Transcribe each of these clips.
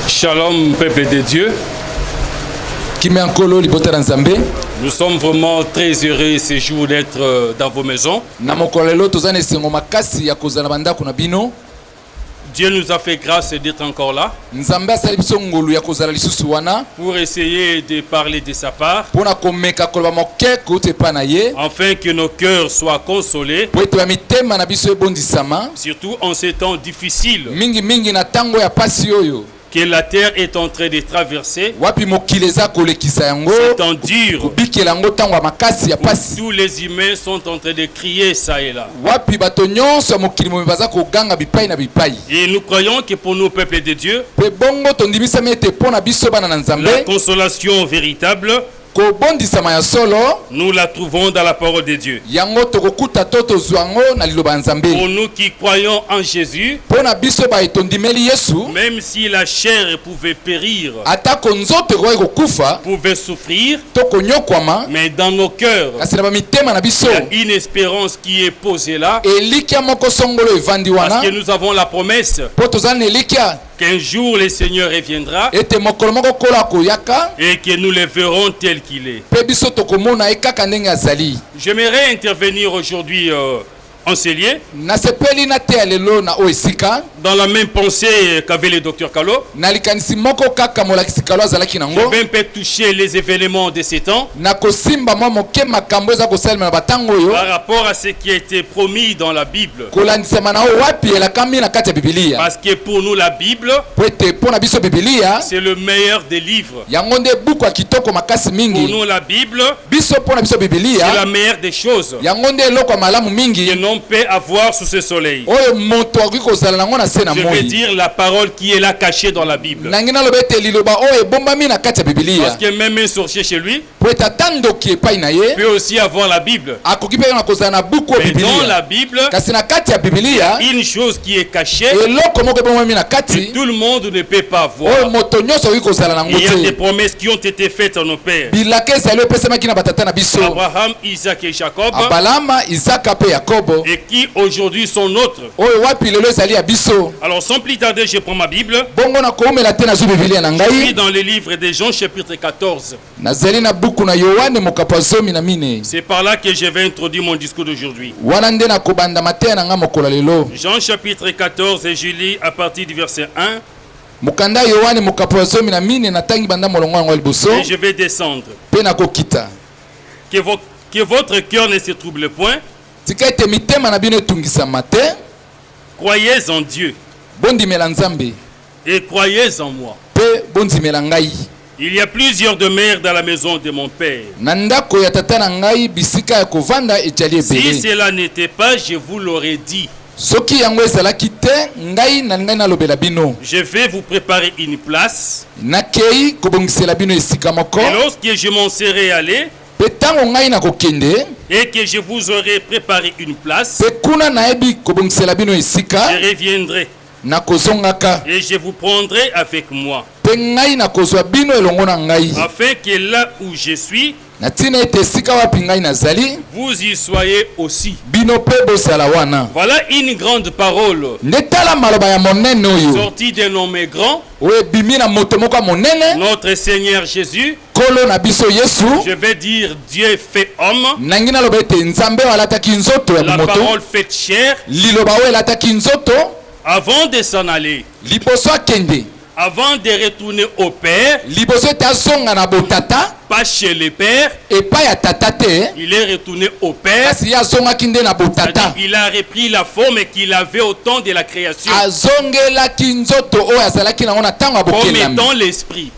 Shalom, peuple de Dieu. Nous sommes vraiment très heureux ce jour d'être dans vos maisons. Dieu nous a fait grâce d'être encore là pour essayer de parler de sa part, afin que nos cœurs soient consolés, surtout en ces temps difficiles que la terre est en train de traverser. C'est temps dur. Tous les humains sont en train de crier ça et là. Et nous croyons que pour nous, peuple de Dieu, la consolation véritable, nous la trouvons dans la parole de Dieu. Pour nous qui croyons en Jésus, même si la chair pouvait périr, pouvait souffrir, mais dans nos cœurs, il y a une espérance qui est posée là, parce que nous avons la promesse qu'un jour le Seigneur reviendra et que nous le verrons tel qu'il est. J'aimerais intervenir aujourd'hui en ces lieux, dans la même pensée qu'avait le docteur Kalo. Je vais un peu toucher les événements de ces temps par rapport à ce qui a été promis dans la Bible. Parce que pour nous la Bible, c'est le meilleur des livres. Pour nous la Bible, c'est la meilleure des choses que l'on peut avoir sous ce soleil. Je veux dire la parole qui est là cachée dans la Bible. Parce que même un sorcier chez lui peut aussi avoir la Bible. Mais dans la Bible, il y a une chose qui est cachée que tout le monde ne peut pas voir. Il y a des promesses qui ont été faites à nos pères, Abraham, Isaac et Jacob, et qui aujourd'hui sont nôtres. Alors sans plus tarder, je prends ma Bible. Je suis dans le livre de Jean chapitre 14. C'est par là que je vais introduire mon discours d'aujourd'hui. Jean chapitre 14, et je lis à partir du verset 1. Et je vais descendre. Que votre cœur ne se trouble point. Croyez en Dieu et croyez en moi. Il y a plusieurs demeures dans la maison de mon père. Si cela n'était pas, je vous l'aurais dit. Je vais vous préparer une place. Et lorsque je m'en serai allé et que je vous aurai préparé une place, je reviendrai et je vous prendrai avec moi, afin que là où je suis, vous y soyez aussi. Voilà une grande parole sortie d'un homme grand, notre Seigneur Jésus. Je vais dire Dieu fait homme, la parole fait chair, avant de s'en aller, avant de retourner au Père, pas chez le Père, il est retourné au Père. Il a repris la forme qu'il avait au temps de la création, comme étant l'esprit.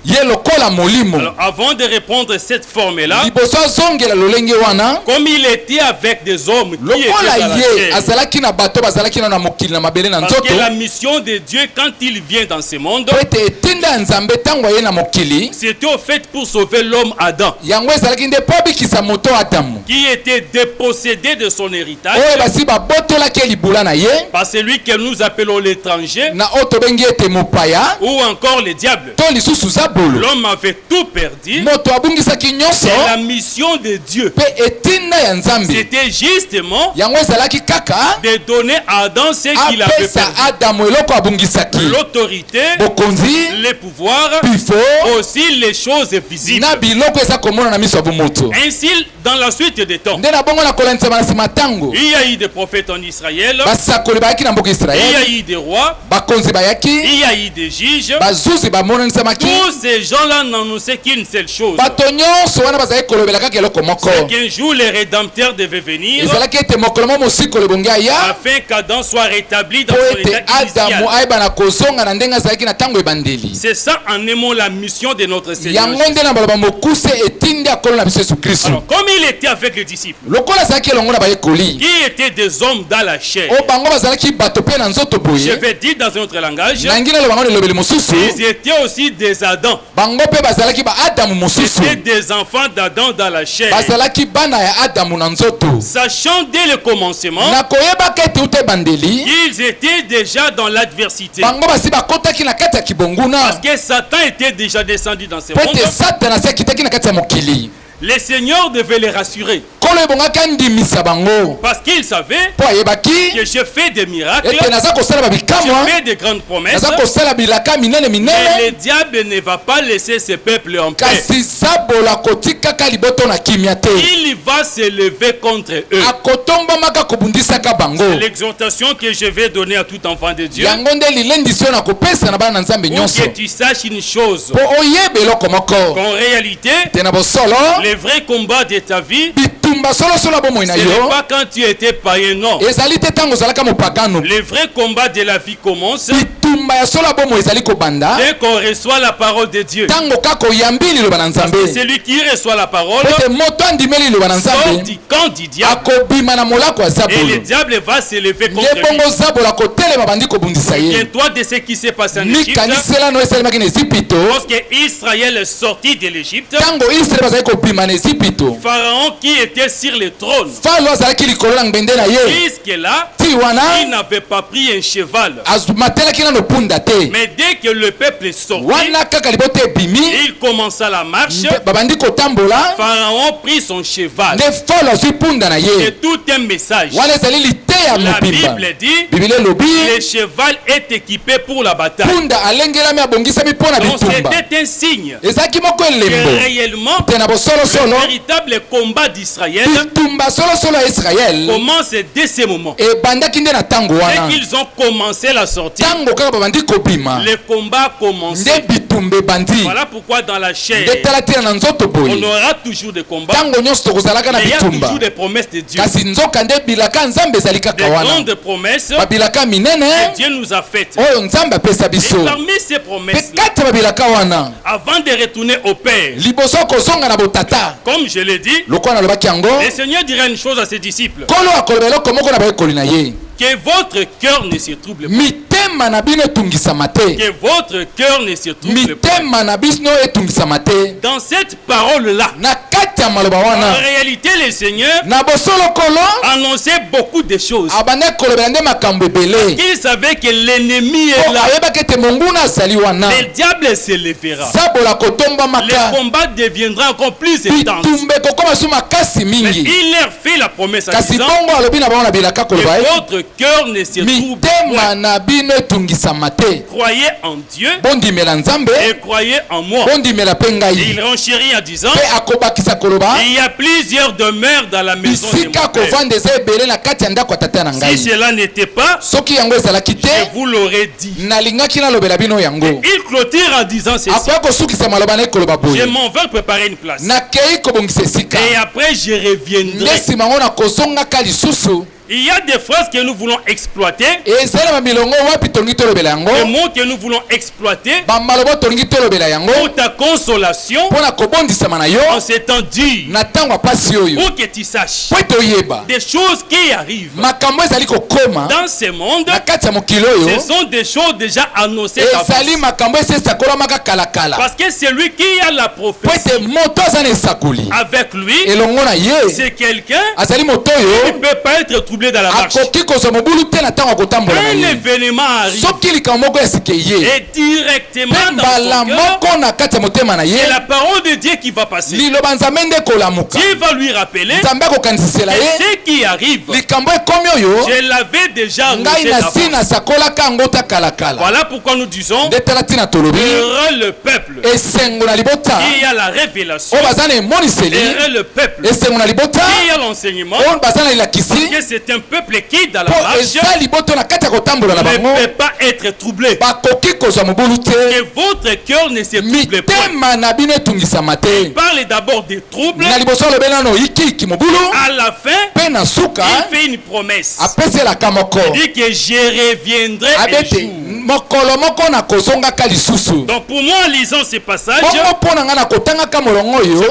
Alors, avant de reprendre cette forme-là, comme il était avec des hommes qui étaient dans la chair, parce que la mission de Dieu quand il vient dans ce monde, c'était au fait pour sauver l'homme Adam, qui était dépossédé de son héritage par celui que nous appelons l'étranger ou encore le diable. L'homme avait tout perdu. C'est la mission de Dieu. C'était justement de donner à Adam ce qu'il avait perdu. L'autorité, les pouvoirs, aussi les choses visibles. Ainsi, dans la suite des temps, il y a eu des prophètes en Israël, il y a eu des rois, il y a eu des juges. Tous ces gens-là n'annonçaient qu'une seule chose, c'est qu'un jour le Rédempteur devait venir afin qu'Adam soit rétabli dans son état initial. C'est ça en aimant la mission de notre Seigneur. Alors, comme il était avec les disciples, qui étaient des hommes dans la chair, je vais dire dans un autre langage, ils étaient aussi des Adams. C'était des enfants d'Adam dans la chair. Sachant dès le commencement qu'ils étaient déjà dans l'adversité, parce que Satan était déjà descendu dans ce monde. Le Seigneur devait les rassurer, parce qu'il savait que je fais des miracles, je fais des grandes promesses, mais le diable ne va pas laisser ce peuple en paix. Il va se lever contre eux. C'est l'exhortation que je vais donner à tout enfant de Dieu, pour que tu saches une chose, qu'en réalité, le vrai combat de ta vie, ce n'est pas quand tu étais païen, non. Le vrai combat de la vie commence dès qu'on reçoit la parole de Dieu. Parce que celui qui reçoit la parole sort du camp du diable, et le diable va se lever contre lui. Souviens-toi de ce qui s'est passé en Égypte. Lorsque Israël est sorti de l'Égypte, Pharaon qui était sur le trône, jusque là, il n'avait pas pris un cheval. Mais dès que le peuple est sorti, il commença la marche. Pharaon prit son cheval. C'est tout un message. La Bible dit que le cheval est équipé pour la bataille. Donc c'était un signe que réellement le véritable combat d'Israël commence dès ce moment. Dès qu'ils ont commencé la sortie, le combat a commencé. Voilà pourquoi dans la chair, on aura toujours des combats, mais il y a toujours des promesses de Dieu. Des grandes promesses que Dieu nous a faites. Et parmi ces promesses, avant de retourner au Père, comme je l'ai dit, le Seigneur dira une chose à ses disciples: que votre cœur ne se trouble pas. Que votre cœur ne se trouble pas. Dans cette parole-là, en réalité, le Seigneur annonçait beaucoup de choses. Il savait que l'ennemi est là. Le diable se lèvera. Le combat deviendra encore plus intense. Mais il leur fait la promesse en disant que votre cœur ne se trouble pas. Croyez en Dieu et croyez en moi. Et il renchérit en disant: il y a plusieurs demeures dans la maison de mon Père. Si cela n'était pas, je vous l'aurais dit. Et il clôture en disant ceci: je m'en vais préparer une place, et après je reviendrai Il y a des phrases que nous voulons exploiter. Des mots que nous voulons exploiter pour ta consolation. En ces temps durs. Pour que tu saches des choses qui arrivent dans ce monde. Ce sont des choses déjà annoncées parce que c'est lui qui a la prophétie avec lui. C'est quelqu'un qui ne peut pas être troublé dans la marche. Un événement arrive et directement dans son cœur, c'est la parole de Dieu qui va passer. Dieu va lui rappeler et ce qui arrive, je l'avais déjà annoncé d'avance. Voilà pourquoi nous disons heureux le peuple qui a la révélation, heureux le peuple qui a l'enseignement, parce que c'est un peuple qui dans la marche ne peut pas être troublé, que votre cœur ne se trouble pas. Il parle d'abord des troubles, à la fin il fait une promesse, il dit que je reviendrai un jour. Donc pour moi, en lisant ces passages, je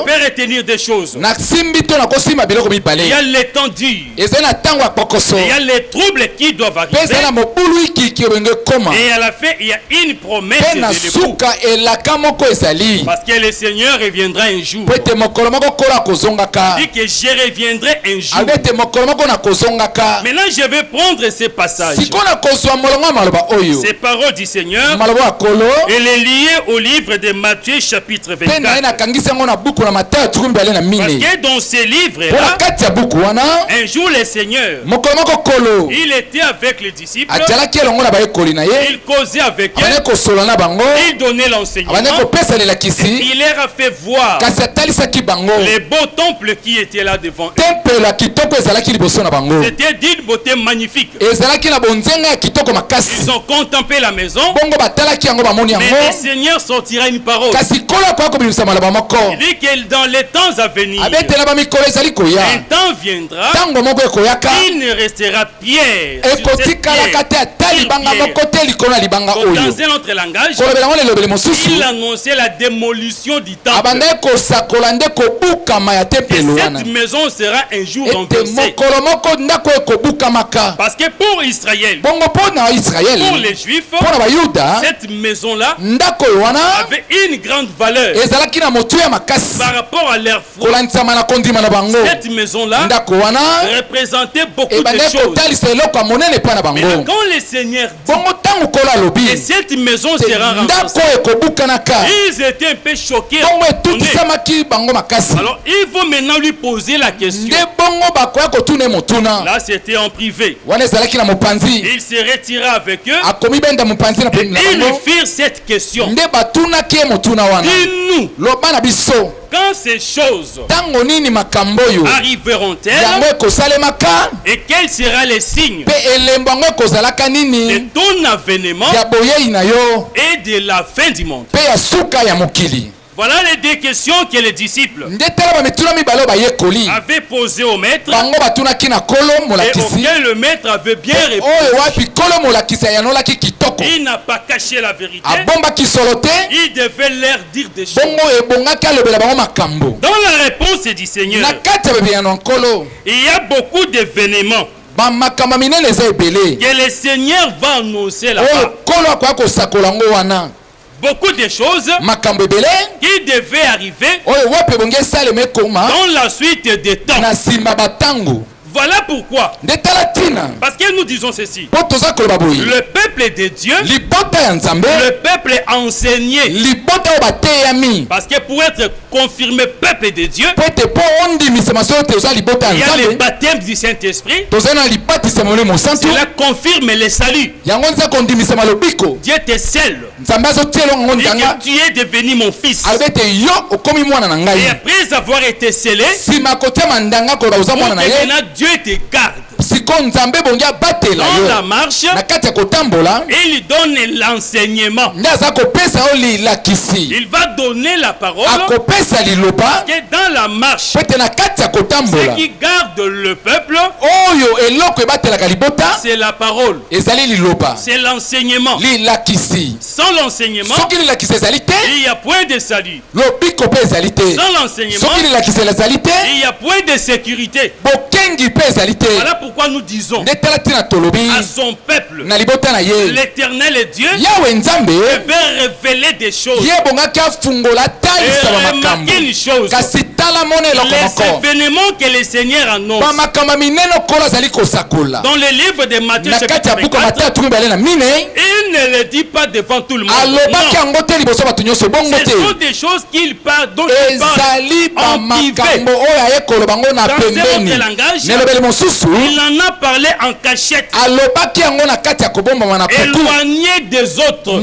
peux retenir des choses. Il y a les temps durs, il y a les troubles qui doivent arriver, et à la fin il y a une promesse de debout, parce que le Seigneur reviendra un jour. Il dit que je reviendrai un jour. Maintenant je vais prendre ces passages, ces paroles du Seigneur, et les lier au livre de Matthieu chapitre 24. Parce que dans ces livres-là, un jour le Seigneur, il était avec les disciples, il causait avec eux, il donnait l'enseignement, il leur a fait voir les beaux temples qui étaient là devant eux. C'était d'une beauté magnifique. Ils ont contemplé la maison, mais le Seigneur sortira une parole. Il dit que dans les temps à venir, un temps viendra, il ne restera pierre sur cette pierre. Dans un autre langage, il annonçait la démolition du temple. Et cette maison sera un jour renversée. Parce que pour Israël, pour les Juifs, cette maison-là avait une grande valeur par rapport à leur foi. Cette maison-là représentait beaucoup de choses. Mais quand le Seigneur dit que cette maison sera renversée, ils étaient un peu choqués. Alors il faut maintenant lui poser la question. Là c'était en privé. Il se retira avec eux et ils lui firent cette question. Dis-nous, quand ces choses arriveront-elles et quels seront les signes de ton avènement et de la fin du monde? Voilà les deux questions que les disciples avaient posées au maître et auxquelles le maître avait bien répondu. Il n'a pas caché la vérité. Il devait leur dire des choses. Dans la réponse du Seigneur, il y a beaucoup d'événements que le Seigneur va annoncer là-bas. Beaucoup de choses qui devaient arriver dans la suite des temps. Voilà pourquoi. Parce que nous disons ceci. Le peuple de Dieu, le peuple enseigné. Parce que pour être confirmé peuple de Dieu, il y a le baptême du Saint-Esprit. Cela confirme le salut. Dieu te scelle. Tu es devenu mon fils. Et après avoir été scellé, pour que maintenant Dieu Dieu te garde dans la marche, il lui donne l'enseignement. Il va donner la parole. Parce que dans la marche, ce qui garde le peuple, c'est la parole, c'est l'enseignement. Sans l'enseignement, il n'y a point de salut. Sans l'enseignement, il n'y a point de sécurité. Voilà pourquoi nous disons à son peuple, l'Éternel est Dieu, il veut révéler des choses. Et remarquez une chose, les événements que le Seigneur annonce dans le livre de Matthieu chapitre 24, il ne le dit pas devant tout le monde. Non. Ce sont des choses qu'il parle, dont il parle en privé. Dans ce langage, il en a parlé en cachette, éloigné des autres.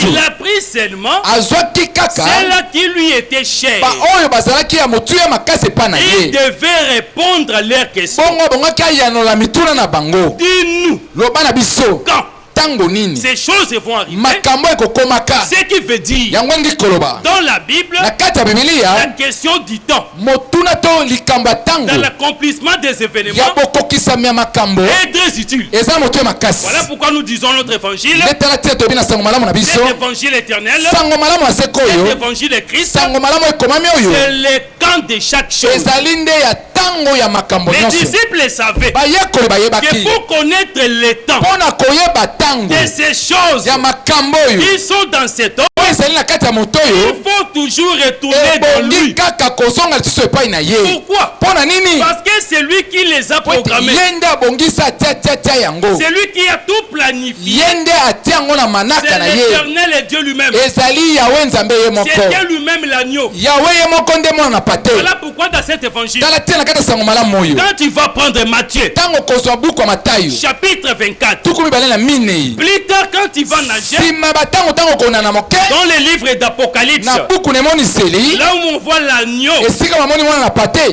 Il a pris seulement celle qui lui était chère. Il devait répondre à leurs questions. Dis-nous, quand ces choses vont arriver, ce qui veut dire dans la Bible, la question du temps, dans l'accomplissement des événements, est très utile. Voilà pourquoi nous disons notre évangile, cet évangile éternel, cet évangile de Christ, c'est le camp de chaque chose. Les disciples savaient que pour connaître le temps de ces choses, ils sont dans cet ordre. Il faut toujours retourner dans lui. Pourquoi? Parce que c'est lui qui les a programmés. C'est lui qui a tout planifié. C'est l'Éternel et Dieu lui-même. C'est Dieu lui-même l'agneau. Voilà pourquoi dans cet évangile, quand tu vas prendre Matthieu chapitre 24, plus tard quand tu vas nager dans le livre d'Apocalypse, là où on voit l'agneau,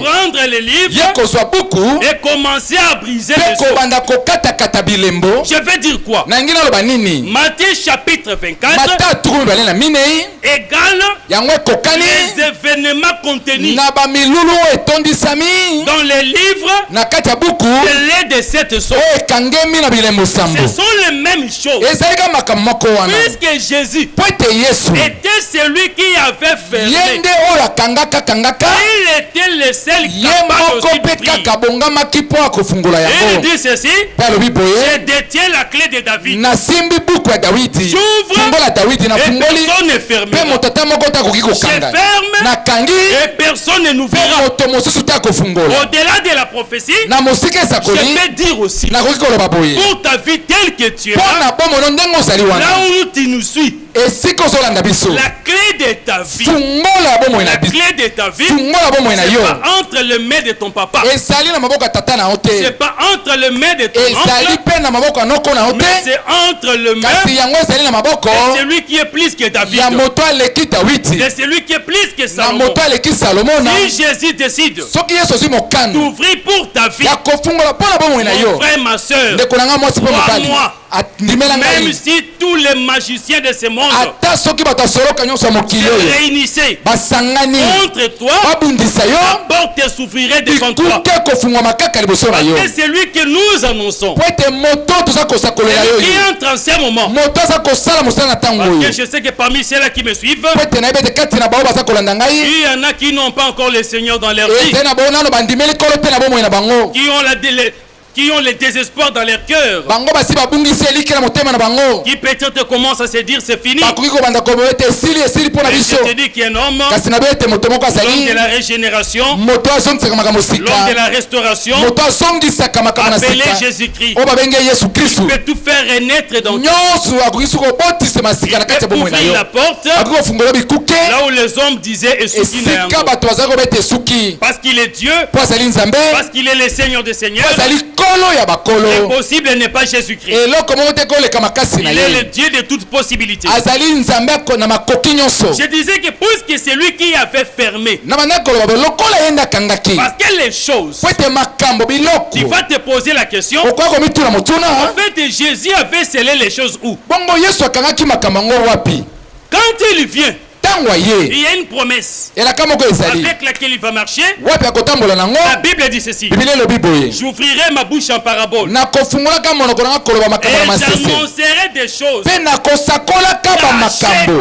prendre le livre et commencer à briser le sceau. Je vais dire quoi? Matthieu chapitre 24 égale les événements contenus dans les livres de cette sorte. Ce sont les mêmes choses. Puisque Jésus était celui qui avait fermé, il était le seul capable d'ouvrir. Il dit ceci: je détiens la clé de David. J'ouvre et personne ne fermera. Je ferme et personne ne n'ouvrira. Au-delà de la prophétie, je vais dire aussi, pour ta vie telle que tu es là où tu nous suis, la clé de ta vie, la clé de ta vie, c'est pas entre les mains de ton papa, c'est pas entre les mains de ton oncle, mais c'est entre les mains de celui qui est plus que David, de celui qui est plus que Salomon. Si Jésus décide d'ouvrir pour ta vie, mon frère, ma soeur, moi, même si tous les magiciens de ce monde se réunissaient contre toi, la porte s'ouvrirait devant toi. Parce que c'est lui que nous annonçons, qui entre en ce moment. Parce que je sais que parmi ceux-là qui me suivent, il y en a qui n'ont pas encore le Seigneur dans leur vie, qui ont le désespoir dans leur cœur, qui peut-être commencent à se dire c'est fini. Et je te dis qu'il y a un homme, l'homme de la régénération, l'homme de la restauration, appelé Jésus-Christ, qui peut tout faire renaître dans tout. Ouvrir la porte là où les hommes disaient parce qu'il est Dieu, parce qu'il est le Seigneur des Seigneurs, L'impossible n'est pas Jésus-Christ. Il est le Dieu de toute possibilité. Je disais que puisque c'est lui qui avait fermé, parce que les choses, tu vas te poser la question, en fait Jésus avait scellé les choses où? Quand il vient, il y a une promesse avec laquelle il va marcher. La Bible dit ceci: j'ouvrirai ma bouche en parabole et j'annoncerai des choses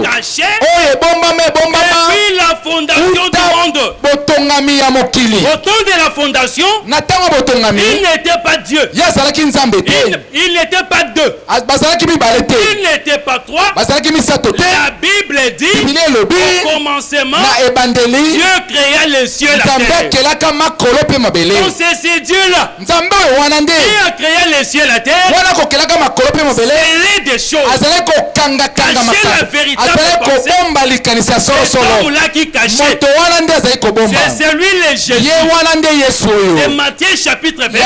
cachées depuis la fondation du monde. Au temps de la fondation, il n'était pas Dieu, il n'était pas deux, il n'était pas trois. La Bible dit: au commencement, Dieu créa les cieux et la terre. Donc c'est ce Dieu-là qui a créé les cieux et la terre. C'est des choses. Cacher la véritable pensée. C'est là qui cachait. C'est celui le Jésus. C'est Matthieu chapitre 20.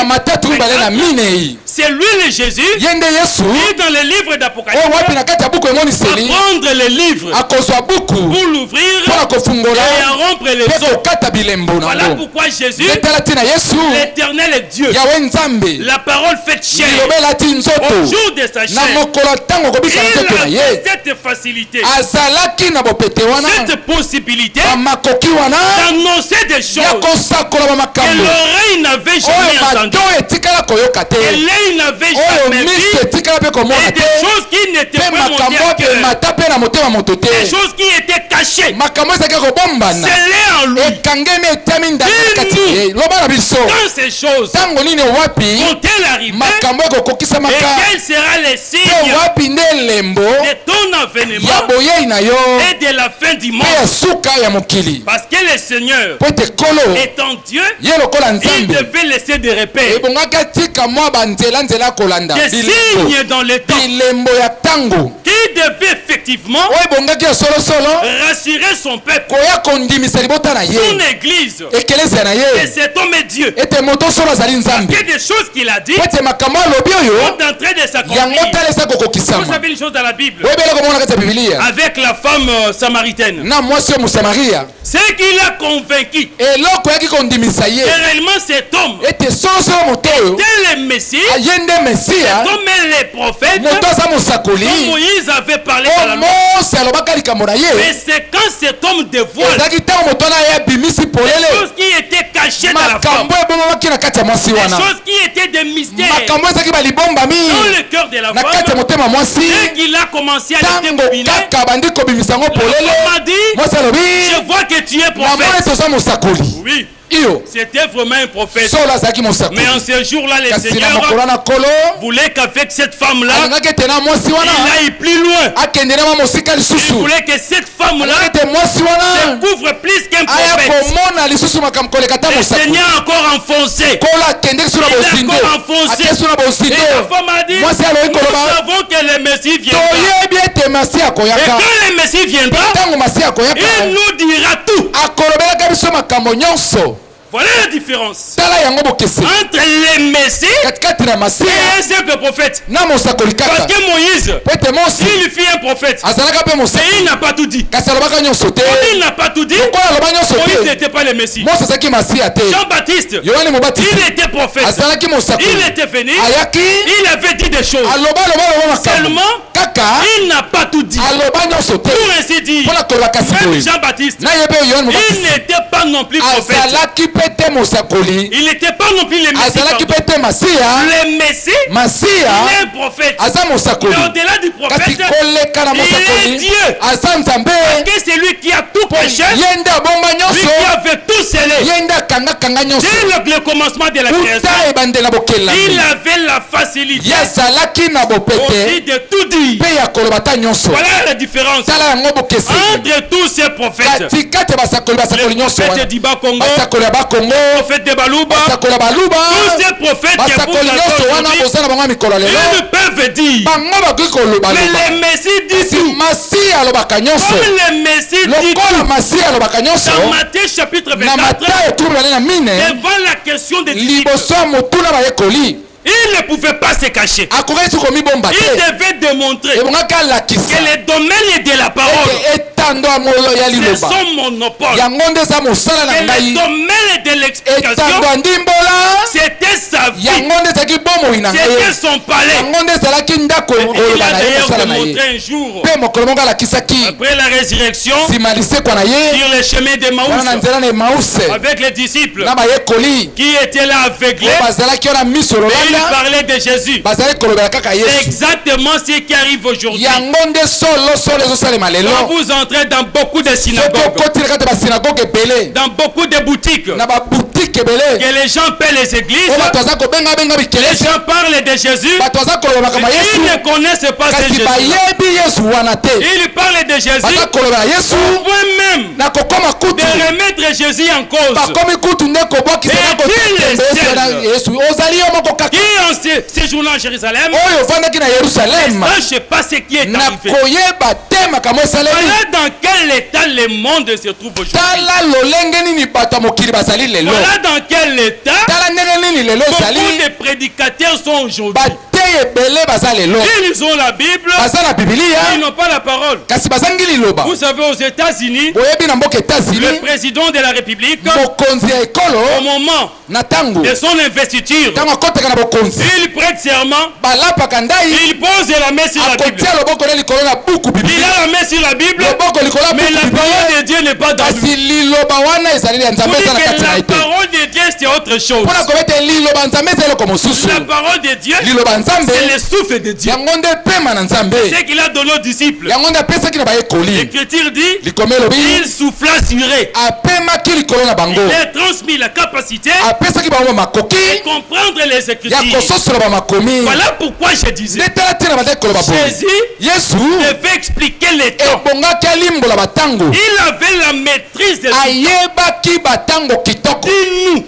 C'est lui le Jésus qui dans le livre d'Apocalypse va prendre le livre pour l'ouvrir et en rompre les os. Voilà pourquoi Jésus, l'Éternel est Dieu, la parole faite chair, au jour de sa chair, il a cette facilité, cette possibilité d'annoncer des choses que l'oreille n'avait jamais entendues, que l'œil n'avait jamais vu, et des choses qui n'étaient pas montées à cœur, des choses qui étaient cachées, scellées en lui. Quand ces choses vont-elles arriver, et quels seront les signes de ton avènement et de la fin du monde? Parce que le Seigneur étant Dieu, il devait laisser des repères, des signes dans le temps, qui devait effectivement rassurer son peuple, son église, et cet homme est Dieu. Parce que des choses qu'il a dit sont en train de s'accomplir. Vous savez une chose dans la Bible avec la femme samaritaine, ce qu'il a convaincu réellement cet homme était le Messie, cet homme est le prophète dont Moïse avait parlé dans la mais c'est quand cet homme dévoile les choses qui étaient cachées dans la femme, les choses qui étaient des mystères dans le cœur de la femme, dès qu'il a commencé à les démobiler, la femme a dit: je vois que tu es prophète. Oui, c'était vraiment un prophète. Mais en ce jour-là, le Seigneur voulait qu'avec cette femme-là, il aille plus loin. Il voulait que cette femme-là découvre plus qu'un prophète. Le Seigneur a encore enfoncé. Il a encore enfoncé. Et la femme a dit: nous savons que le Messie viendra. Et quand le Messie viendra, il nous dira tout. Voilà la différence entre les messies et un simple prophète. Parce que Moïse, s'il fut un prophète, il n'a pas tout dit. Il n'a pas tout dit. Moïse n'était pas le Messie. Jean-Baptiste, il était prophète. Il était venu, il avait dit des choses. Seulement, il n'a pas tout dit. Pour ainsi dire, même Jean-Baptiste, il n'était pas non plus prophète. Il n'était pas non plus le Messie. Le Messie, il est un prophète. Mais au-delà du prophète, il est Dieu. Parce que c'est lui qui a tout péché, lui qui avait tout scellé. Dès le commencement de la création, il avait la facilité aussi de tout dire. Voilà la différence entre tous ces prophètes. Le prophète d'Iba Congo, le prophète de Baluba, tous ces prophètes qui vous ils ne peuvent dire, mais le Messie dit tout. Comme le Messie dit tout. Dans Matthieu chapitre 24, devant la question des disciples, Il ne pouvait pas se cacher. Il devait démontrer que les domaines de la parole, c'est son monopole. Que les domaines de l'explication, c'était sa vie. C'était son palais. Il a d'ailleurs démontré un jour, après la résurrection, sur le chemin d'Emmaüs, avec les disciples qui étaient là aveuglés, et il parlait de Jésus. C'est exactement ce qui arrive aujourd'hui. Quand vous entrez dans beaucoup de synagogues, dans beaucoup de boutiques, que les gens paient les églises, les gens parlent de Jésus, ils ne connaissent pas ce Jésus. Ils parlent de Jésus au point même de remettre Jésus en cause. Qui en séjournant à Jérusalem, je ne sais pas ce qui est arrivé. Voilà dans quel état le monde se trouve aujourd'hui. Voilà dans quel état beaucoup de prédicateurs sont aujourd'hui. Ils ont la Bible, ils n'ont pas la parole. Vous savez, aux États-Unis, le président de la République, au moment de son investiture, il prête serment, il pose la main sur la Bible. Il a la main sur la Bible, mais la parole de Dieu n'est pas dans lui. La parole de Dieu, c'est autre chose. La parole de Dieu, c'est le souffle de Dieu. C'est ce qu'il a donné aux disciples. L'Écriture dit, il souffla sur eux. Il a transmis la capacité de comprendre les Écritures. Voilà pourquoi je disais, Jésus devait expliquer les temps. Il avait la maîtrise de nous.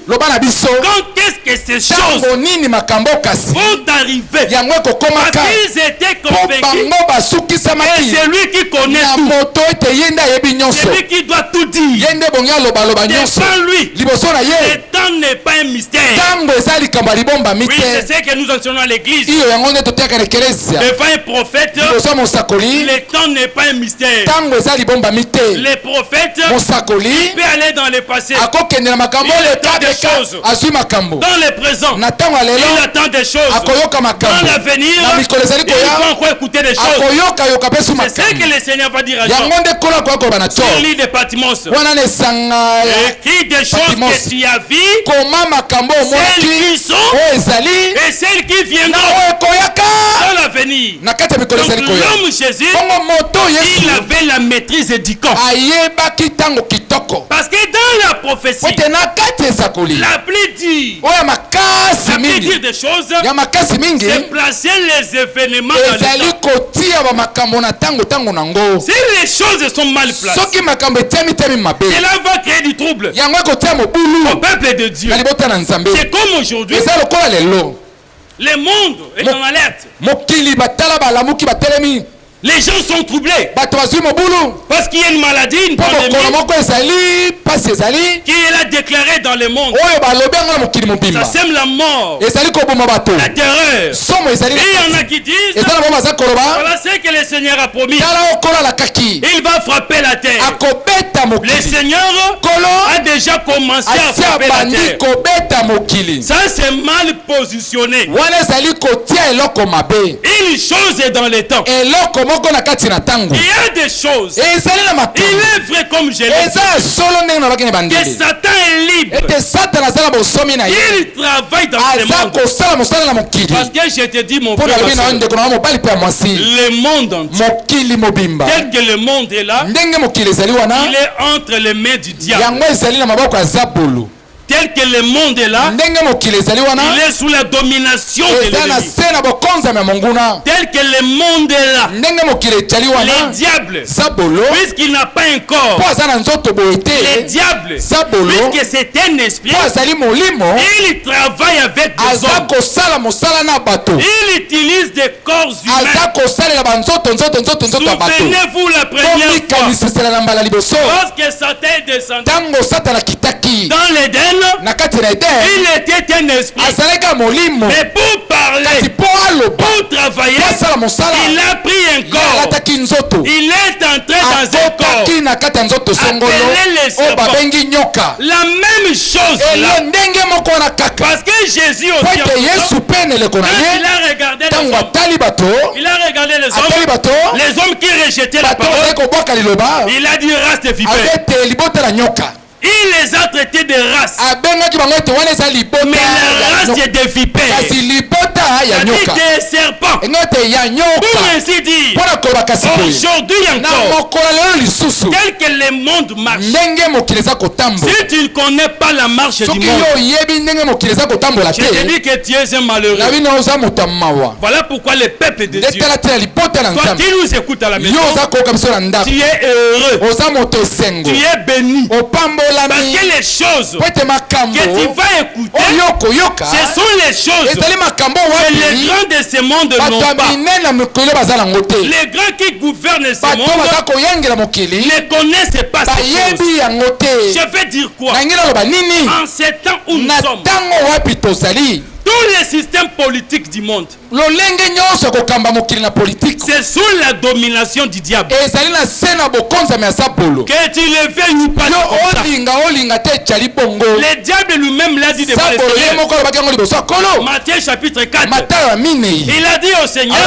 Quand est-ce que ces choses vont arriver? Parce qu'ils étaient convaincus que c'est lui qui connaît tout. C'est lui qui doit tout dire. Devant lui, le temps n'est pas un mystère. Oui, c'est ce que nous enseignons à l'église. Devant un prophète, le temps n'est pas un mystère. Les prophètes, il peut aller dans le passé. Il attend des choses. Dans le présent, il attend des choses. Dans l'avenir, il va encore écouter des choses. C'est ce que le Seigneur va dire à Jean. Sur l'île de Patmos, écrit des choses que tu as vues, celles qui sont et celles qui viendront dans l'avenir. Donc l'homme Jésus, il avait la maîtrise du camp. Parce que dans la prophétie, la plus dire des choses, c'est placer les événements dans le temps. Si les choses sont mal placées, cela va créer du trouble au peuple de Dieu. C'est comme aujourd'hui, le monde est en alerte. Les gens sont troublés parce qu'il y a une maladie, une pandémie qui est là déclarée dans le monde. Ça sème la mort, la terreur. Et il y en a qui disent, voilà ce que le Seigneur a promis. Il va frapper la terre. Le Seigneur a déjà commencé à frapper la terre. Ça c'est mal positionné. Une chose est dans les temps. Il y a des choses. Il est vrai comme je l'ai dit, que Satan est libre. Il travaille dans ce monde. Parce que je te dis, mon frère, le monde entier, tel que le monde est là, il est entre les mains du diable. Tel que le monde est là, il est sous la domination de l'ennemi. Tel que le monde est là, le diable, puisqu'il n'a pas un corps, le diable, puisque c'est un esprit, il travaille avec des hommes. Il utilise des corps humains. Souvenez-vous la première fois, lorsque Satan est descendu dans l'Éden, il était un esprit. Mais pour parler, pour travailler, il a pris un corps. Il est entré dans un corps. Appelé les serpents. La même chose là. Parce que Jésus aussi, quand il a regardé les hommes qui rejetaient la parole, il a dit race de vipères. Il les a traités de race. Mais la race est des vipères. C'est-à-dire des serpents. Pour ainsi dire, aujourd'hui encore, tel que le monde marche, si tu ne connais pas la marche du monde, je te dis que tu es un malheureux. Voilà pourquoi le peuple de Dieu, toi qui nous écoutes à la maison, tu es heureux, tu es béni. Parce que les choses que tu vas écouter, ce sont les choses que les grands de ce monde n'ont pas. Les grands qui gouvernent ce monde ne connaissent pas ces choses. Je veux dire quoi? En ces temps où nous sommes, tous les systèmes politiques du monde, c'est sous la domination du diable. Que tu le veuilles ou pas, le diable lui-même l'a dit devant le Seigneur. Matthieu chapitre 4. Il a dit au Seigneur,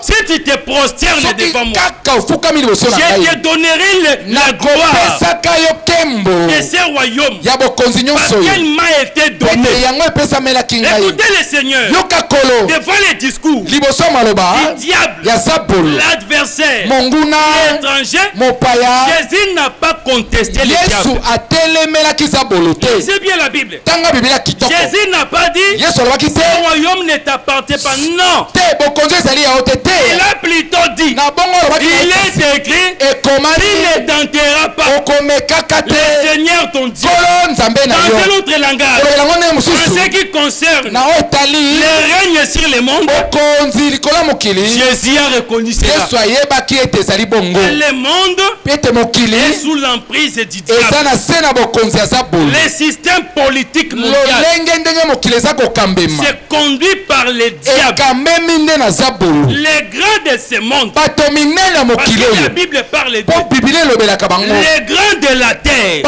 si tu te prosternes devant moi, je te donnerai la gloire de ce royaume, parce qu'elle m'a été donnée. Écoutez le Seigneur, devant les discours du diable, l'adversaire, l'étranger, Jésus n'a pas contesté le diable. C'est bien la Bible. Jésus n'a pas dit ce royaume ne t'appartient pas. Non. Il a plutôt dit, il est écrit, il ne t'enterrera pas le Seigneur ton Dieu. Dans un autre langage, en ce qui concerne le règne sur le monde, Jésus a reconnu cela. Le monde est sous l'emprise du diable. Le système politique mondial, c'est conduit par le diable. Les grands de ce monde, parce que la Bible parle d'eux, les grands de la terre,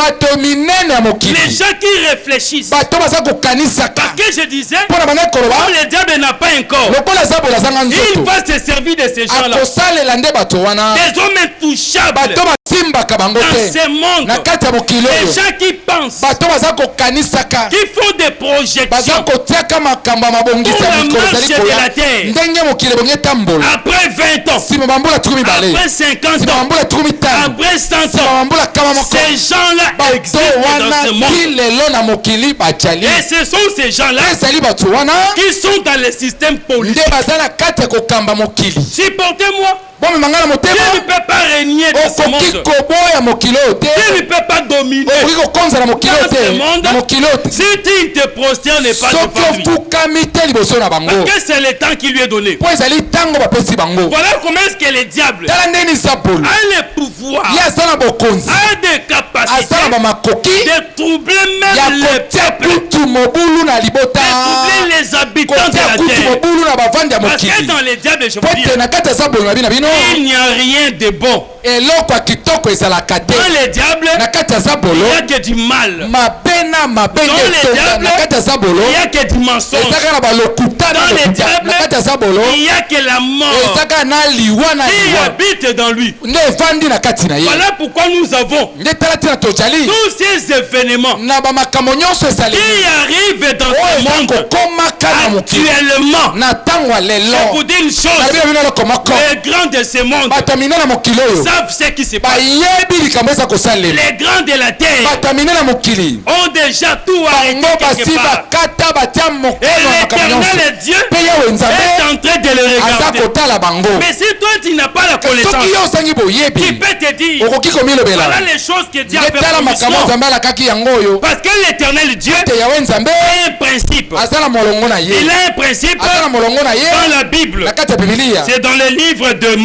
les gens qui réfléchissent. Parce que je disais, comme le diable n'a pas un corps, il va se servir de ces gens-là, des hommes intouchables dans ce monde, les gens qui pensent, qui font des projections pour la marche de la terre. Après 20 ans, après 50 ans, après 100 ans, ces gens-là existent dans ce monde. Et ce sont ces gens-là qui sont dans le système politique. Supportez-moi. Dieu ne peut pas régner dans ce monde. Dieu ne peut pas dominer dans ce monde si tu ne te prosternes pas devant lui. Parce que c'est le temps qui lui est donné. Voilà comment est-ce que le diable a le pouvoir, a des capacités de troubler même les peuples, de troubler les habitants de la terre. Parce que dans le diable, je veux dire, il n'y a rien de bon. Dans le diable, il n'y a que du mal. Dans le diable, il n'y a que du mensonge. Dans le diable, il n'y a que la mort qui habite dans lui. Voilà pourquoi nous avons tous ces événements qui arrivent dans ce monde actuellement. Je vous dis une chose, les grands de ce monde savent ce qui se passe. Les grands de la terre ont déjà tout arrêté quelque part. Et l'éternel Dieu est en train de le regarder. Mais si toi tu n'as pas la connaissance, tu peux te dire, voilà les choses que Dieu a fait pour nous. Parce que l'éternel Dieu a un principe. Il a un principe dans la Bible. C'est dans le livre de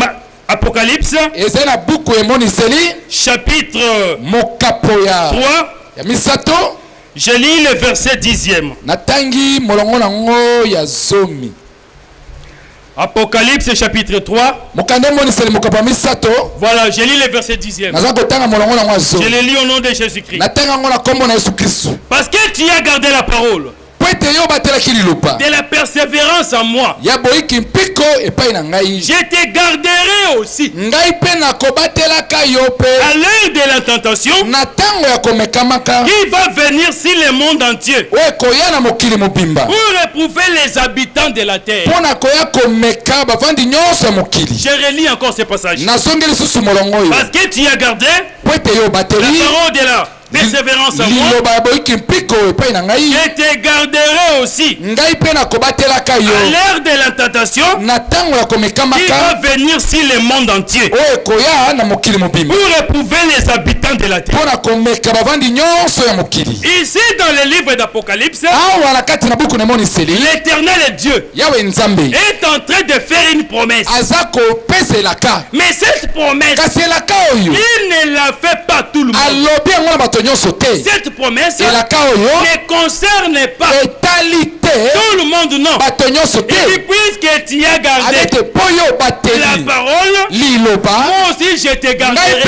Apocalypse, chapitre 3, Je lis le verset 10e. Natangi molongo nango ya zomi. Apocalypse chapitre 3. Voilà, je lis le verset 10e. Je le lis au nom de Jésus-Christ. Parce que tu as gardé la parole de la persévérance en moi, je te garderai aussi à l'heure de la tentation qui va venir sur le monde entier pour éprouver les habitants de la terre. Je relis encore ce passage. Parce que tu as gardé la parole de la persévérance en moi, je te garderai aussi à l'heure de la tentation qui va venir sur le monde entier pour éprouver les habitants de la terre. Ici dans le livre d'Apocalypse, l'Éternel Dieu est en train de faire une promesse. Mais cette promesse, il ne la fait pas tout le monde. Cette promesse ne concerne pas tout le monde, non. Et puisque tu as gardé la parole, moi aussi je te garderai.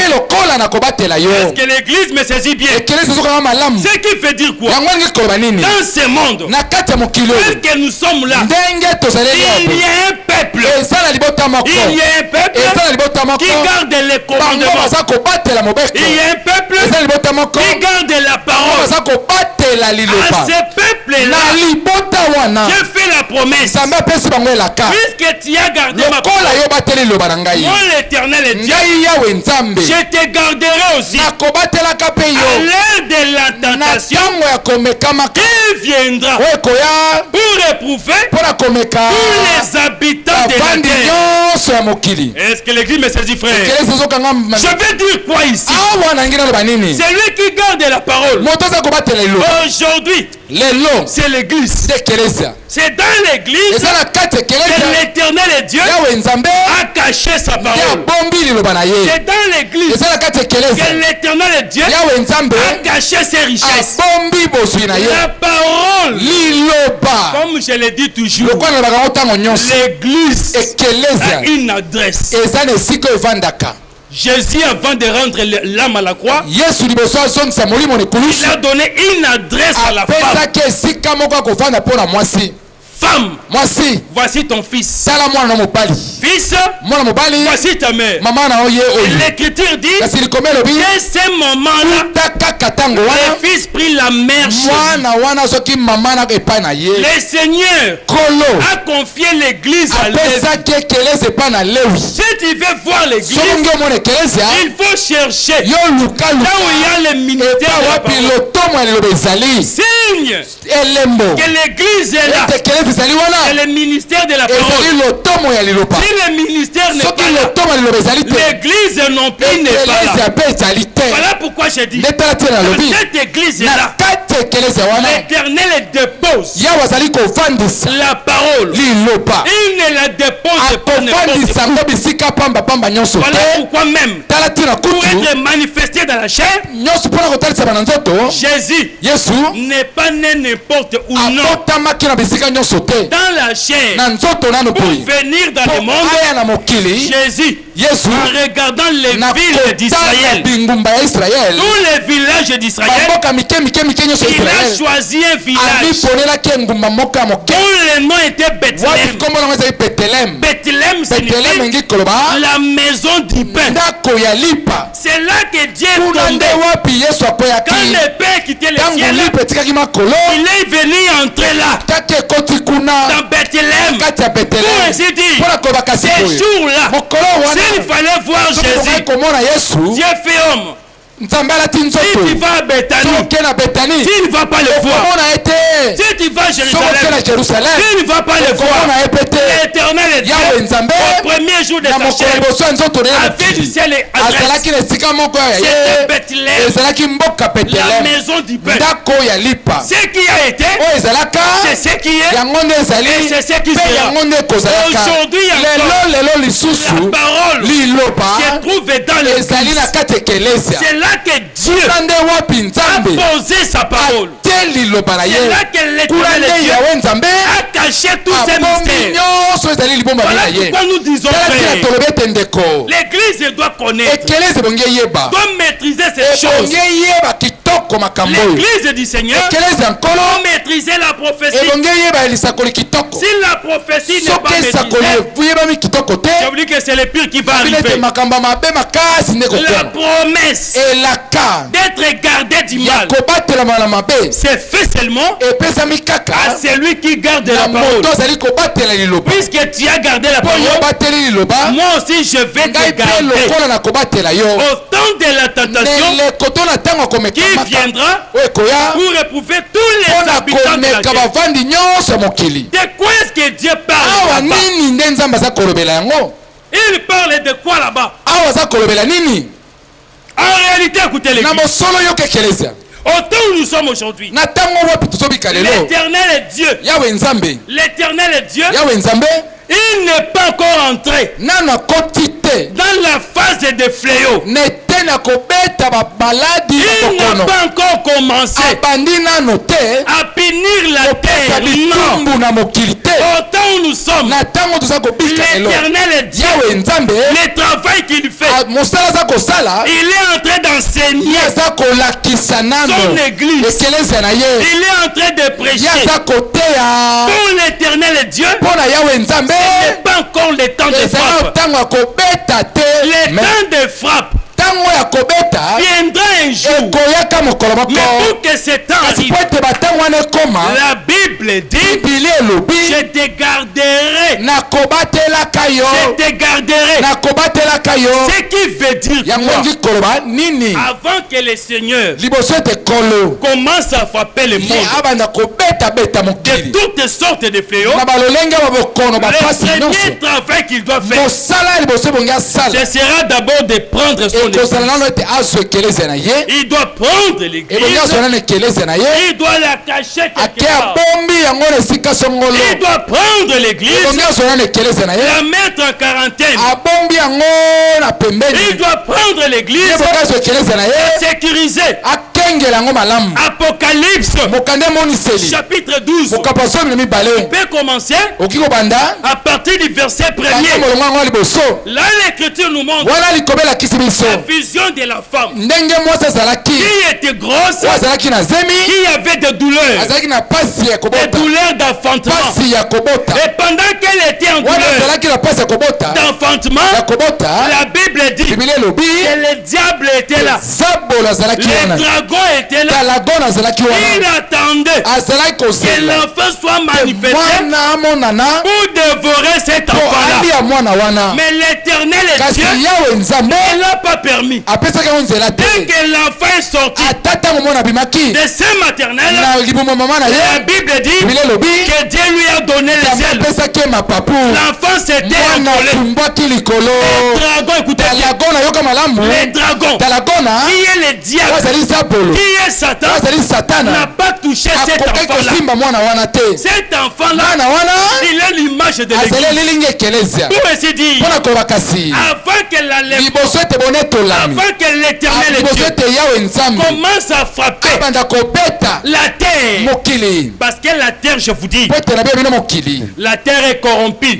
Est-ce que l'église me saisit bien? Ce qui veut dire quoi? Dans ce monde, tel que nous sommes là, il y a un peuple. Il y a un peuple qui garde les commandements. Il y a un peuple qui garde la parole. À ce peuple-là, j'ai fait la promesse. Puisque tu as gardé ma parole, moi l'Éternel est Dieu, je te garderai aussi à l'heure de la tentation qui viendra pour éprouver tous les habitants de la terre. Est-ce que l'église me saisit, frère? Je vais dire quoi ici? C'est lui qui garde la parole. Aujourd'hui, c'est l'église. C'est dans l'église que l'Éternel Dieu a caché sa parole. C'est dans l'église que l'Éternel Dieu a caché ses richesses. La parole, comme je le dis toujours, l'église a une adresse. Jésus, avant de rendre l'âme à la croix, il a donné une adresse à la femme. Voici ton fils. Fils, voici ta mère. L'Écriture dit que ce moment-là, le fils prit la mère chez lui. Le Seigneur a confié l'église à Lévi. Si tu veux voir l'église, il faut chercher là où il y a le ministère de la parole. Signe que l'église est là. C'est le ministère de la parole. Si le ministère n'est pas là, l'église non plus n'est pas là. Voilà pourquoi je dis que cette église est là. L'Éternel dépose la parole. Il ne la dépose pas n'importe. Voilà pourquoi même, pour être manifesté dans la chair, Jésus n'est pas né n'importe où, non. Dans la chair, pour venir dans le monde, Jésus, en regardant les villes d'Israël, tous les villages d'Israël, il a choisi un village dont le nom était Bethléem. Bethléem signifie la maison du pain. C'est là que Dieu est tombé. Quand le Père quittait le ciel, il est venu entrer là, dans Bethléem, pour ainsi dire, ces jours-là, s'il fallait voir Jésus, Dieu fait homme. Si tu vas à Bethanie, tu ne vas pas le voir. Si tu vas à Jérusalem, tu ne vas pas les voir. L'Éternel est Dieu. Au premier jour de sa chair, avait du ciel et adresse. C'était Bethléem, la maison du peuple. Ce qui a été, c'est ce qui est, et c'est ce qui sera. Aujourd'hui, la parole se trouve dans l'église. C'est là que Dieu a posé sa parole. C'est là que l'Éternel a caché tous ces mystères. Voilà pourquoi nous disons l'église doit connaître, doit maîtriser ces choses. L'église du Seigneur doit maîtriser la prophétie. Si la prophétie n'est pas maîtrisée, je vous dis que c'est le pire qui va arriver. La promesse d'être gardé du mal, c'est fait seulement à celui qui garde la parole. Puisque tu as gardé la parole, moi aussi je vais te garder. Au temps de la tentation qui viendra pour éprouver tous les habitants de la terre. De quoi est-ce que Dieu parle là-bas? Il parle de quoi là-bas? En réalité, écoutez l'église. Au temps où nous sommes aujourd'hui, l'Éternel est Dieu. L'Éternel est Dieu. Il n'est pas encore entré dans la phase des fléaux. Il n'a pas encore commencé à punir la terre. Non. Au temps où nous sommes, l'Éternel est Dieu. Le travail qu'il fait, il est en train d'enseigner son église. Il est en train de prêcher. Pour l'Éternel est Dieu, ce n'est pas encore le temps de frappe. Le temps de frappe viendra un jour. Mais pour que ce temps arrive, la Bible dit, je te garderai. Je te garderai. Ce qui veut dire quoi? Avant que le Seigneur commence à frapper le monde de toutes sortes de fléaux, le premier travail qu'il doit faire, ce sera d'abord de prendre son église. Il doit prendre l'église. Il doit la cacher quelque part. Il doit prendre l'église, la mettre en quarantaine. Il doit prendre l'église, la sécuriser. Apocalypse chapitre 12. On peut commencer à partir du verset 1er. Là, l'Écriture nous montre la vision de la femme qui était grosse, qui avait des douleurs, des douleurs d'enfantement. Et pendant qu'elle était en douleur d'enfantement, la Bible dit que le diable était là, les dragons étaient là. Il attendait que l'enfant soit manifesté pour dévorer cet enfant-là. Mais l'Éternel est Dieu, ne l'a pas permis. Dès que l'enfant est sorti de ses maternelles, la Bible dit que Dieu lui a donné les ailes. L'enfant s'était envolé. Les dragons, écoutez bien, les dragons, qui est le diable, qui est Satan, n'a pas touché cet enfant-là. Cet enfant-là, il est l'image de l'église. Pour ainsi dire, avant qu'elle la lève, avant que l'Éternel et Dieu commence à frapper la terre, parce que la terre, je vous dis, la terre est corrompue,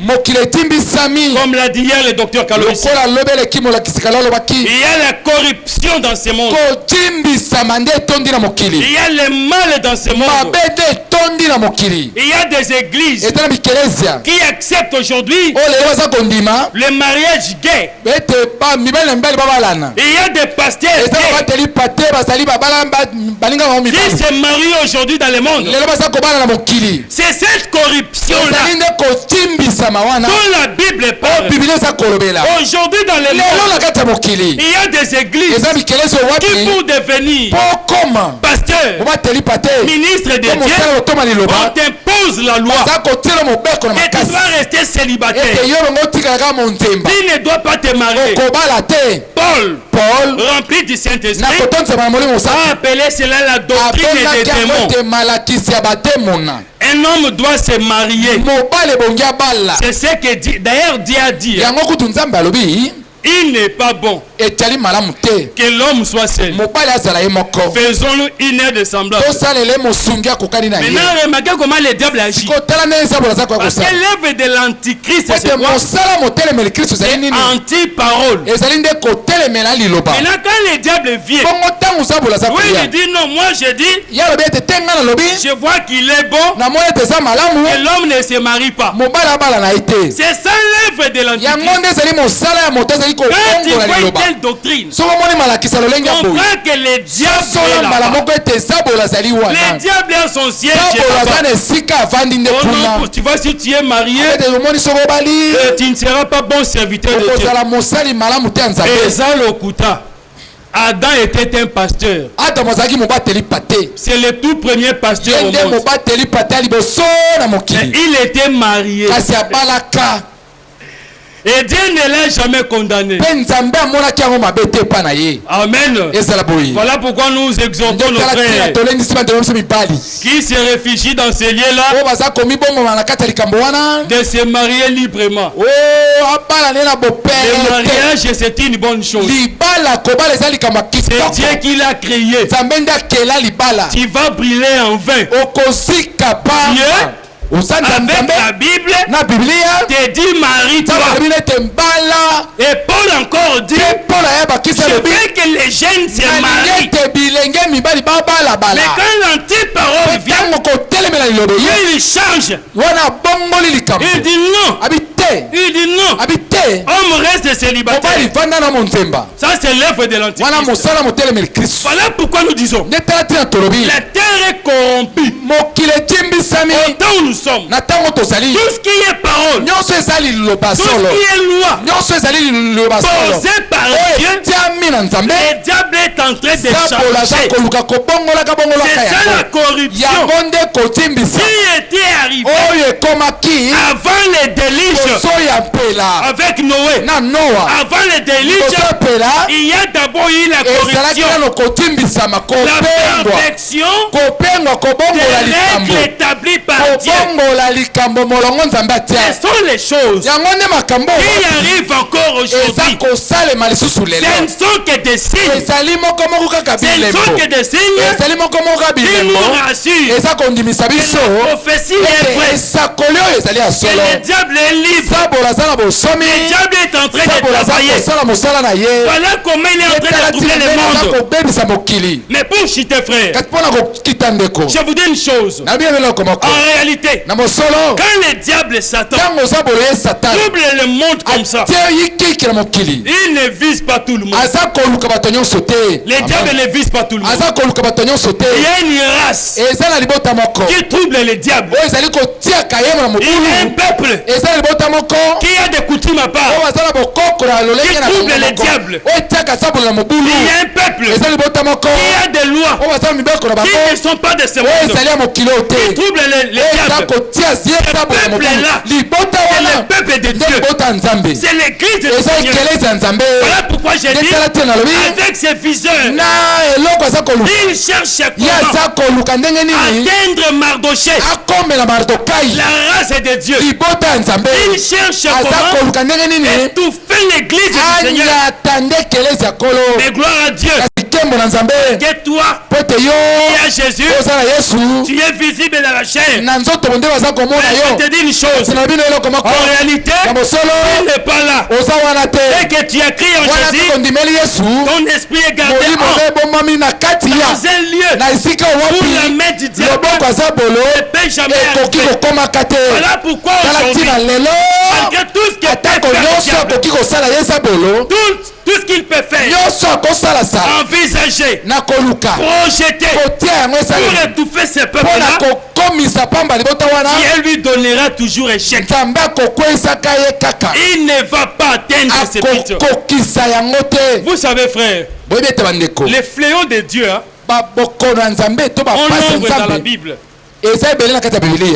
comme l'a dit hier le docteur Kaloisi. Il y a la corruption dans ce monde. Il y a le mal dans ce monde. Il y a des églises qui acceptent aujourd'hui le mariage gay. Il y a des pasteurs qui se marient aujourd'hui dans le monde. C'est cette corruption-là la Bible parle. Aujourd'hui dans le monde, il y a des églises qui pour devenir pasteur, ministre de Dieu, on t'impose la loi et tu dois rester célibataire. Tu ne dois pas te marier. Paul, rempli du Saint-Esprit, a appelé cela la doctrine des démons. Un homme doit se marier. C'est ce que d'ailleurs Dieu a dit. Il n'est pas bon que l'homme soit seul. Faisons-nous une heure de semblance. Maintenant, remarquez comment le diable agit. Parce que l'œuvre de l'antichrist, c'est quoi? C'est anti-parole. Maintenant, quand le diable vient, oui, il dit non, moi je dis, je vois qu'il est bon, et l'homme ne se marie pas. C'est ça l'œuvre de l'antichrist. Quand tu vois une telle doctrine, comprends que le diable a son siège là-bas. Oh non, tu vois, si tu es marié, tu ne seras pas bon serviteur de Dieu. Et ça, le Kuta. Adam était un pasteur. C'est le tout premier pasteur au monde. Mais il était marié. Et Dieu ne l'a jamais condamné. Amen. Voilà pourquoi nous exhortons nos frères qui se réfugient dans ces lieux-là de se marier librement. Le mariage, c'est une bonne chose. C'est Dieu qui l'a créé. Tu vas briller en vain. Dieu, avec la Bible, te dit marie-toi. Et Paul encore dit, je veux que les jeunes se marient. Mais quand l'antiparole vient, il change. Il dit non. Il dit non. Homme reste célibataire. Ça c'est l'œuvre de l'antichrist. Voilà pourquoi nous disons, la terre est corrompue. Autant où nous sommes, tout ce qui est parole, tout ce qui est loi, posé par Dieu, le diable est en train de changer. C'est ça la corruption qui était arrivée avant les déluges avec Noé. Avant les déluges, il y a d'abord eu la corruption, la perfection des règles établies par Dieu. Ce sont les choses qui arrivent encore aujourd'hui. Ce ne sont que des signes. Ce ne sont que des signes qui nous rassurent. La prophétie est vraie. Et le diable est libre. Le diable est en train de travailler. Voilà comment il est en train de troubler le monde. Mais pour chiter frère, je vous dis une chose. En réalité, quand le diable Satan trouble le monde comme ça, il ne vise pas tout le monde. Le diable ne vise pas tout le monde. Il y a une race qui trouble le diable. Il y a un peuple qui a des coutumes à part, qui trouble le diable. Il y a un peuple qui a des lois qui ne sont pas de ce monde, qui trouble le diable. Ce peuple-là, c'est le peuple de Dieu. C'est l'église de Dieu. Voilà pourquoi j'ai dit, avec ses viseurs, il cherche comment atteindre Mardoché, la race de Dieu. Il cherche comment étouffer l'église du Seigneur. Mais gloire à Dieu. Que toi, qui à Jésus, tu es visible dans la chair. Je te dis une chose. En réalité, il n'est pas là. Dès que tu as crié en Jésus, ton esprit est gardé dans un lieu où la main du diable ne peut jamais arriver. Voilà pourquoi aujourd'hui, malgré tout ce qu'il peut faire, tout ce qu'il peut faire, envisager, projeter, pour étouffer ce peuple-là, Dieu lui donnera toujours échec. Il ne va pas atteindre ses buts. Vous savez, frère, les fléaux de Dieu, on l'ouvre dans la Bible.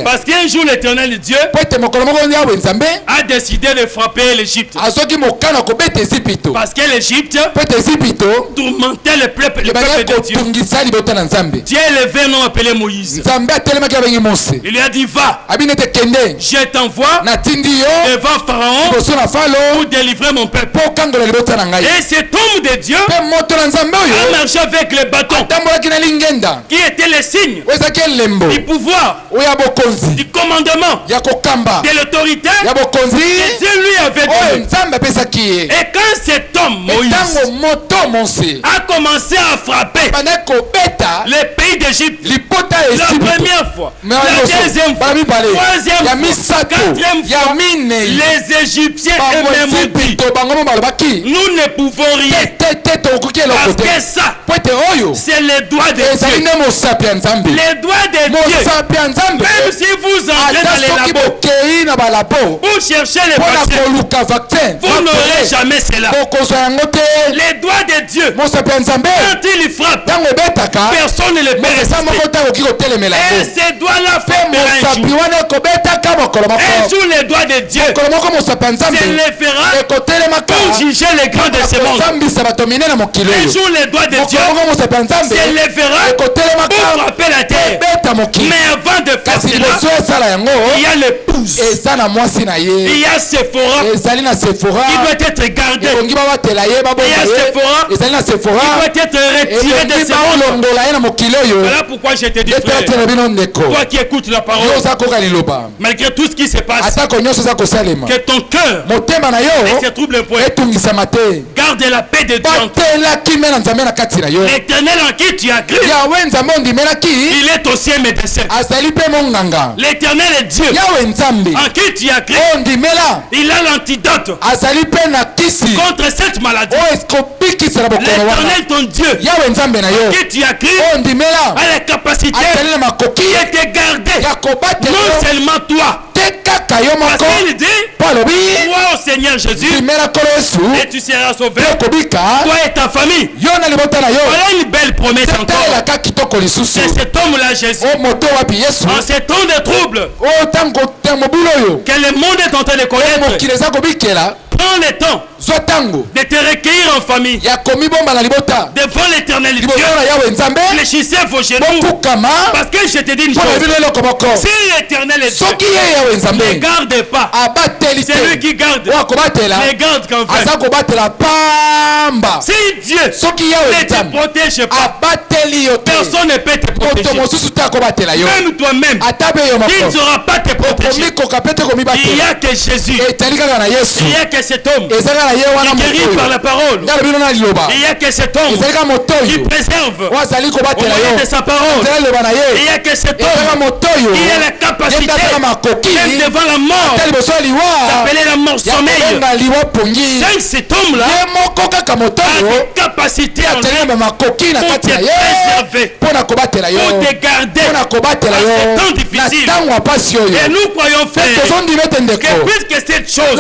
Parce qu'un jour l'éternel Dieu a décidé de frapper l'Égypte. Parce que l'Égypte tourmentait le peuple de Dieu. Dieu est levé un homme appelé Moïse. Il lui a dit, va, je t'envoie devant Pharaon pour délivrer mon peuple. Et cet homme de Dieu a marché avec le bâton qui était le signe du pouvoir, du commandement, de l'autorité que Dieu lui avait donné. Et quand cet homme Moïse a commencé à frapper le pays d'Égypte, la première fois, la deuxième fois, troisième fois, quatrième fois, les Égyptiens eux-mêmes ont dit, nous ne pouvons rien, parce que ça, c'est le doigt de Dieu. Les doigts de Dieu. Même si vous entrez dans les labos pour chercher les vaccins, vous n'aurez jamais cela. Les doigts de Dieu, quand il frappe, personne ne les peut résister. Et ces doigts-là frappera un jour les doigts de Dieu se lèvera pour juger les grands de ce monde. Un jour les doigts de Dieu se lèvera pour frapper la terre. Mais avant de faire cela, il y a l'épouse, il y a Séphora qui doit être gardée, il y a Séphora qui doit être retirée de ce monde. Voilà pourquoi je te dis, frère, toi qui écoutes la parole, malgré tout ce qui se passe, que ton cœur ne se trouble point, garde la paix de Dieu. L'Éternel en qui tu as cru, il est aussi un médecin. L'Éternel est Dieu en qui tu as cru, il a l'antidote contre cette maladie. L'Éternel ton Dieu en qui tu as cru a la capacité de te garder, non seulement toi, parce qu'il dit, crois au Seigneur Jésus et tu seras sauvé, toi et ta famille. Voilà une belle promesse encore. C'est cet homme-là, Jésus, en ces temps de trouble que le monde est en train de connaître, prends le temps de te recueillir en famille devant l'Éternel Dieu. Fléchissez vos genoux, parce que je te dis une chose, si l'Éternel est Dieu, ne garde pas, c'est lui qui garde, ne garde qu'en fait. Si Dieu ne te protège pas, personne ne peut te protéger. Même toi-même, il ne saura pas te protéger. Il n'y a que Jésus, il n'y a que cet homme qui guérit par la parole, il n'y a que cet homme qui préserve au moyen de sa parole, il n'y a que cet homme qui a la capacité, même devant la mort, d'appeler la mort sommeil. C'est cet homme-là a des capacités en lui pour te préserver, pour te garder à ces temps difficiles. Et nous croyons, frère, que puisque cette chose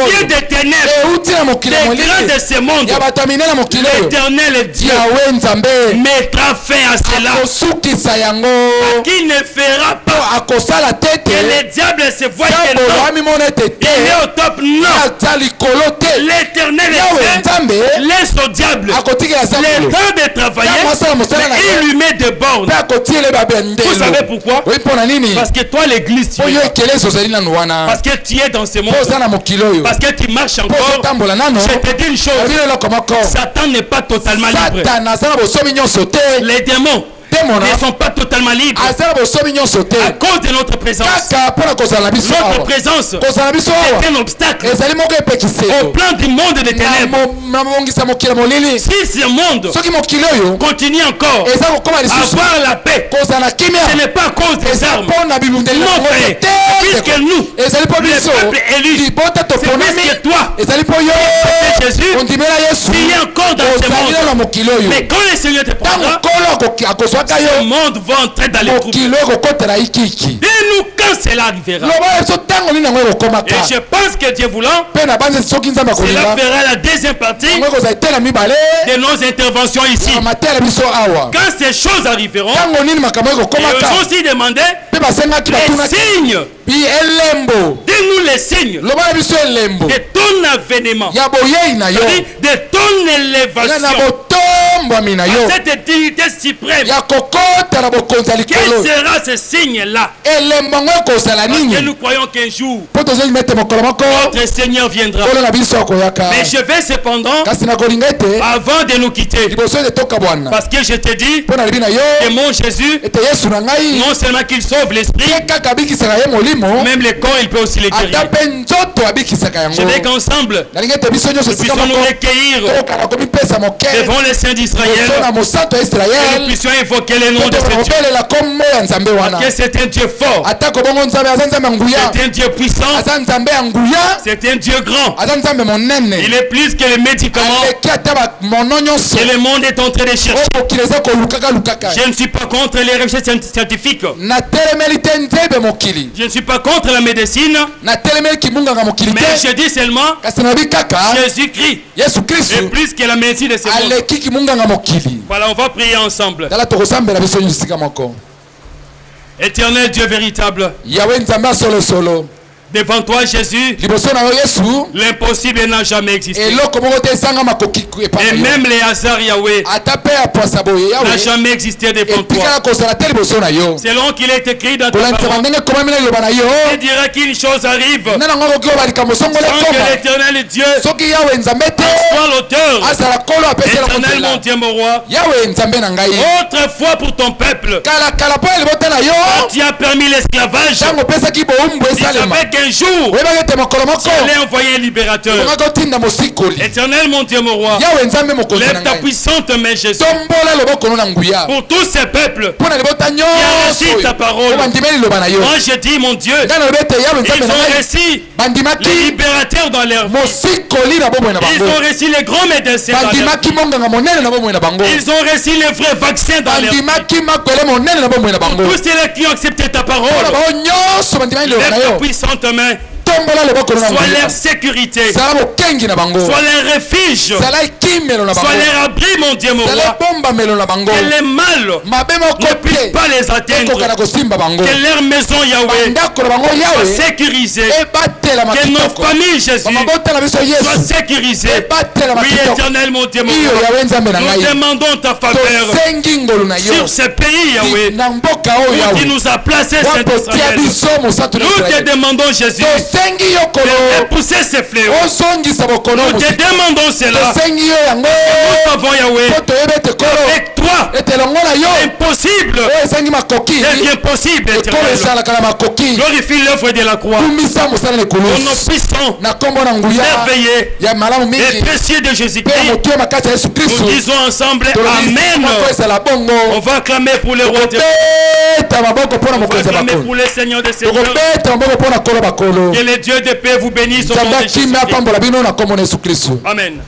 vient des ténèbres, des grands de ce monde, l'Éternel Dieu mettra fin à cela, qu'il ne fera pas que le diable se voie que non, il est au top. Non, l'Éternel Dieu laisse au diable le temps de travailler, mais il lui met des bornes. Vous savez pourquoi? Parce que toi, l'église, tu es là. Parce que tu es dans ce monde, parce que tu marches encore. Je te dis une chose, Satan n'est pas totalement libre. Les démons ne sont pas totalement libres à cause de notre présence. Notre présence est un obstacle au plan du monde des ténèbres. Si ce monde continue encore à avoir la paix, ce n'est pas à cause des armes. Non, frère, puisque nous, le peuple élu, c'est parce que toi, Jésus, il est encore dans ce monde. Mais quand le Seigneur te prendra, ce monde va entrer dans les troubles. Dis-nous quand cela arrivera. Et je pense que Dieu voulant, cela fera la deuxième partie de nos interventions ici. Quand ces choses arriveront, ils ont aussi demandé les signes. Dis-nous les signes de ton avènement, de ton élévation à cette dignité suprême. Quel sera ce signe-là? Parce que nous croyons qu'un jour notre Seigneur viendra. Mais je vais cependant, avant de nous quitter, parce que je te dis que mon Jésus, non seulement qu'il sauve l'esprit, même le corps il peut aussi le guérir. Je veux qu'ensemble nous puissions nous recueillir devant les saints d'Israël et nous puissions évoquer le nom de ce Dieu. Parce que c'est un Dieu fort, c'est un Dieu puissant, c'est un Dieu grand. Il est plus que les médicaments que le monde est en train de chercher. Je ne suis pas contre les recherches scientifiques. Je ne suis pas contre la médecine. Mais je dis seulement Jésus-Christ est plus que la médecine de ce monde. Voilà, on va prier ensemble. Éternel Dieu véritable, devant toi Jésus, l'impossible n'a jamais existé. Et même les hasards Yahweh n'a jamais existé devant toi. Selon qu'il est écrit dans ta parole, il dira qu'une chose arrive sans que l'éternel Dieu soit l'auteur. Éternel mon Dieu mon roi, autrefois pour ton peuple, quand tu as permis l'esclavage, il savait qu'un jour tu allais envoyer un libérateur. Éternel mon Dieu mon roi, lève ta puissante main Jésus pour tous ces peuples qui ont reçu ta parole. Moi je dis mon Dieu, ils ont reçu les libérateurs dans leur vie. Ils ont reçu les grands médecins dans leur vie. Ils ont reçu les vrais vaccins dans leur vie. Pour tous ceux qui ont accepté ta parole, lève ta puissante main. Soit leur sécurité, soit leur refuge, soit leur abri, mon Dieu, mon roi. Que les mal ne puissent pas les atteindre. Que leur maison, Yahweh, soit sécurisée. Que nos familles, Jésus, soient sécurisées. Oui, éternel, mon Dieu, mon roi. Nous demandons ta faveur sur ce pays, Yahweh, où tu nous as placés, Saint-Israël. Nous te demandons, Jésus, de repousser ces fléaux. Nous te demandons cela. Nous savons, Yahweh, avec toi, impossible devient possible, éternel. Glorifie l'œuvre de la croix. Au nom puissant, merveilleux et précieux de Jésus-Christ, nous disons ensemble Amen. On va acclamer pour le roi de On va acclamer pour le Seigneur des Seigneurs. Que le Dieu de paix vous bénisse au nom de Jésus-Christ. Amen.